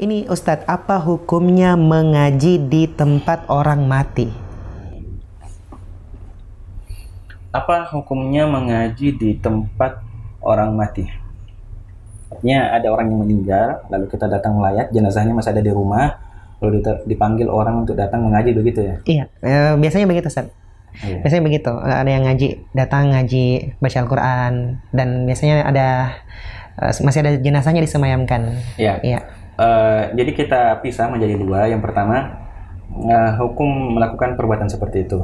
Ini Ustadz, apa hukumnya mengaji di tempat orang mati? Apa hukumnya mengaji di tempat orang mati? Artinya ada orang yang meninggal, lalu kita datang melayat, jenazahnya masih ada di rumah, lalu dipanggil orang untuk datang mengaji, begitu ya? Iya, biasanya begitu Ustadz. Iya. Biasanya begitu, ada yang ngaji, datang ngaji, baca Al-Quran, dan biasanya ada masih ada jenazahnya disemayamkan. Iya. Iya. Jadi kita pisah menjadi dua. Yang pertama, hukum melakukan perbuatan seperti itu.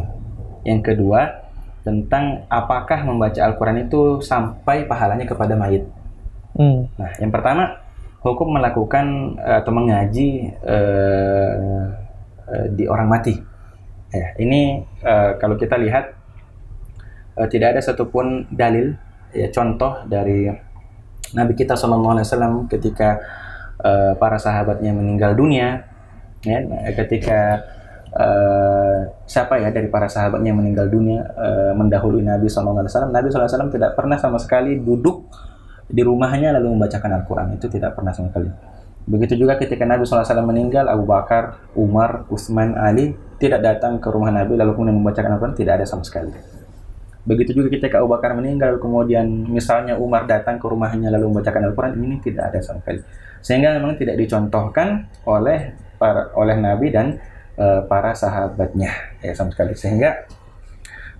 Yang kedua, tentang apakah membaca Al-Quran itu sampai pahalanya kepada mayit. Nah, yang pertama, hukum melakukan atau mengaji di orang mati. Ya, ini kalau kita lihat tidak ada satupun dalil, ya, contoh dari Nabi kita SAW ketika para sahabatnya meninggal dunia, ya, ketika siapa ya dari para sahabatnya yang meninggal dunia mendahului Nabi SAW, Nabi SAW tidak pernah sama sekali duduk di rumahnya lalu membacakan Al-Quran, itu tidak pernah sama sekali. Begitu juga ketika Nabi SAW meninggal, Abu Bakar, Umar, Utsman, Ali tidak datang ke rumah Nabi lalu kemudian membacakan Al-Quran, tidak ada sama sekali. Begitu juga ketika Abu Bakar meninggal, kemudian misalnya Umar datang ke rumahnya lalu membacakan Al-Quran, ini tidak ada sama sekali. Sehingga memang tidak dicontohkan oleh Nabi dan para sahabatnya, ya, sama sekali. Sehingga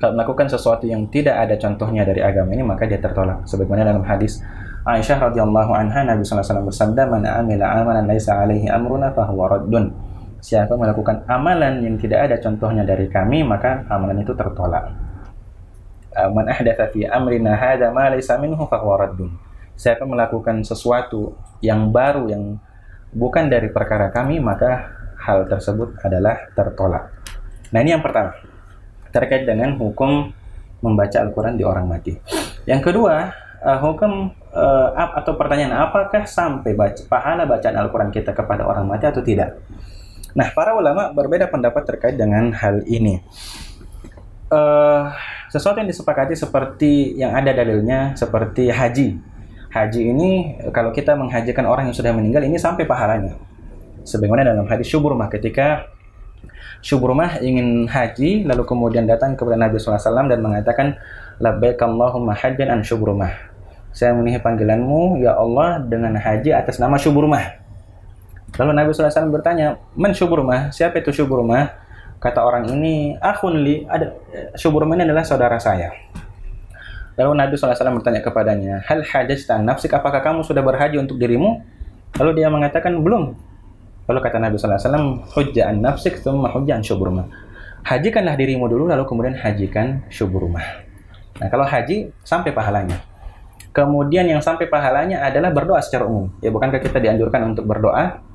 kalau melakukan sesuatu yang tidak ada contohnya dari agama ini, maka dia tertolak. Sebagaimana dalam hadis Aisyah radhiyallahu anha, Nabi SAW bersabda, "Man amila amalan laisa alaihi amruna fahuwa raddun." Siapa melakukan amalan yang tidak ada contohnya dari kami, maka amalan itu tertolak. Man ahdatsa fi amrina hadza ma laysa minhu fahuwa raddun. Siapa melakukan sesuatu yang baru yang bukan dari perkara kami, maka hal tersebut adalah tertolak. Nah, ini yang pertama, terkait dengan hukum membaca Al-Quran di orang mati. Yang kedua, hukum atau pertanyaan, apakah sampai pahala bacaan Al-Quran kita kepada orang mati atau tidak? Nah, para ulama berbeda pendapat terkait dengan hal ini. Sesuatu yang disepakati seperti yang ada dalilnya, seperti haji. Haji ini, kalau kita menghajikan orang yang sudah meninggal, ini sampai pahalanya. Sebagaimana dalam hadis Syubrumah, ketika Syubrumah ingin haji, lalu kemudian datang kepada Nabi SAW dan mengatakan, "Labbaik Allahumma hajjan an Syubrumah." Saya memenuhi panggilanmu, ya Allah, dengan haji atas nama Syubrumah. Lalu Nabi SAW bertanya, "Man Syubrumah?" Siapa itu Syubrumah? Kata orang ini, "Akhun li." Syubrumah ini adalah saudara saya. Lalu Nabi SAW bertanya kepadanya, "Hal hajjta an nafsik?" Apakah kamu sudah berhaji untuk dirimu? Lalu dia mengatakan, "Belum." Lalu kata Nabi SAW, "Hujja an nafsik, thumma hujja an Syubrumah." Hajikanlah dirimu dulu, lalu kemudian hajikan Syubrumah. Nah, kalau haji, sampai pahalanya. Kemudian yang sampai pahalanya adalah berdoa secara umum. Ya, bukankah kita dianjurkan untuk berdoa?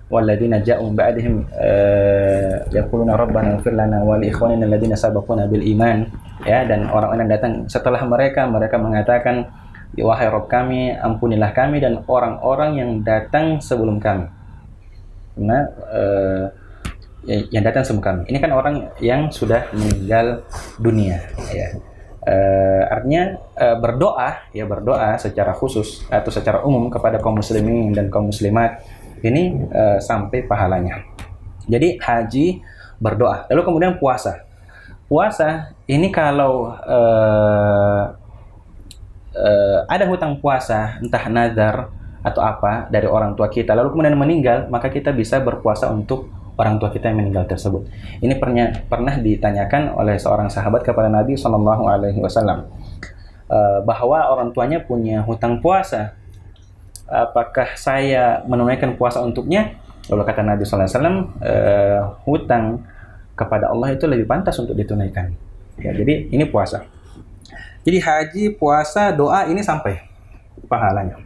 Walladzina ja'u ba'dihim yaquluna rabbana ighfir lana wa li ikhwanina alladzina sabaquna bil iman. Ya, dan orang-orang yang datang setelah mereka mengatakan, "Wahai Rabb kami, ampunilah kami dan orang-orang yang datang sebelum kami." Nah, yang datang sebelum kami. Ini kan orang yang sudah meninggal dunia, ya. Artinya berdoa secara khusus atau secara umum kepada kaum muslimin dan kaum muslimat ini sampai pahalanya. Jadi haji, berdoa, lalu kemudian puasa. Puasa ini kalau ada hutang puasa, entah nazar atau apa dari orang tua kita, lalu kemudian meninggal, maka kita bisa berpuasa untuk orang tua kita yang meninggal tersebut. Ini pernah ditanyakan oleh seorang sahabat kepada Nabi SAW, bahwa orang tuanya punya hutang puasa. Apakah saya menunaikan puasa untuknya? Lalu kata Nabi SAW, hutang kepada Allah itu lebih pantas untuk ditunaikan. Ya, jadi ini puasa. Jadi haji, puasa, doa ini sampai pahalanya.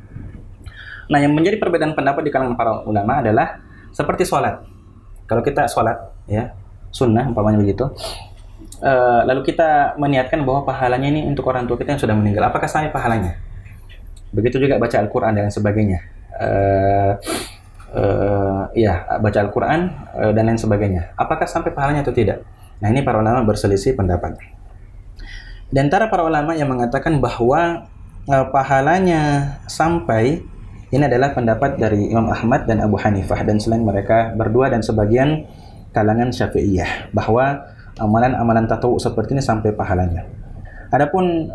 Nah, yang menjadi perbedaan pendapat di kalangan para ulama adalah seperti sholat. Kalau kita sholat, ya, sunnah umpamanya begitu, lalu kita meniatkan bahwa pahalanya ini untuk orang tua kita yang sudah meninggal, apakah sampai pahalanya? Begitu juga baca Al-Quran dan sebagainya. Baca Al-Quran dan lain sebagainya. Apakah sampai pahalanya atau tidak? Nah, ini para ulama berselisih pendapat. Dan antara para ulama yang mengatakan bahwa pahalanya sampai Ini adalah pendapat dari Imam Ahmad dan Abu Hanifah dan selain mereka berdua dan sebagian kalangan Syafi'iyah bahwa amalan-amalan tatawwu seperti ini sampai pahalanya. Adapun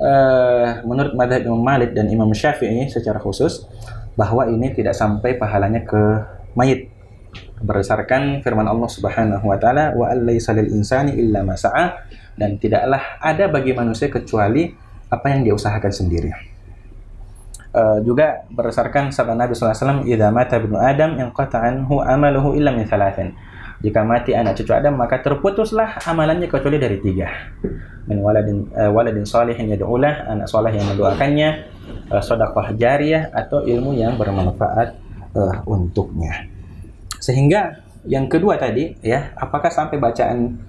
menurut mazhab Imam Malik dan Imam Syafi'i secara khusus bahwa ini tidak sampai pahalanya ke mayit berdasarkan firman Allah Subhanahu wa taala wa allaisa lil insani illa ma sa'a, dan tidaklah ada bagi manusia kecuali apa yang dia usahakan sendiri. Juga berdasarkan sabda Nabi sallallahu alaihi wasallam, "Idza mata ibnu Adam inqata anhu amaluhu illa min thalathin." Jika mati anak cucu Adam maka terputuslah amalannya kecuali dari 3. Min waladin shalihin yad'ulah, anak saleh yang mendoakannya, sedekah jariyah atau ilmu yang bermanfaat untuknya. Sehingga yang kedua tadi ya, apakah sampai bacaan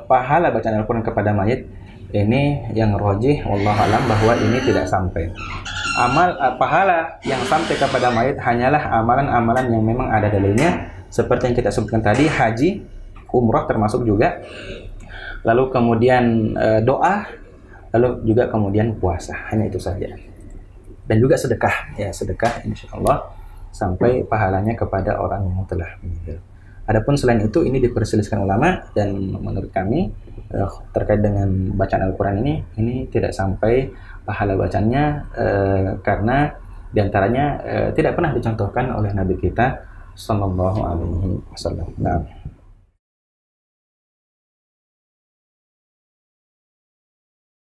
pahala bacaan Al-Qur'an kepada mayit, ini yang rajih wallahu alam bahwa ini tidak sampai. Pahala yang sampai kepada mayit hanyalah amalan-amalan yang memang ada dalilnya, seperti yang kita sebutkan tadi, haji, umrah termasuk juga, lalu kemudian doa, lalu juga kemudian puasa, hanya itu saja. Dan juga sedekah, ya sedekah insyaallah sampai pahalanya kepada orang yang telah meninggal. Adapun selain itu ini diperselisihkan ulama, dan menurut kami terkait dengan bacaan Al-Quran ini tidak sampai pahala bacanya karena diantaranya tidak pernah dicontohkan oleh Nabi kita Sallallahu Alaihi Wasallam. Nah,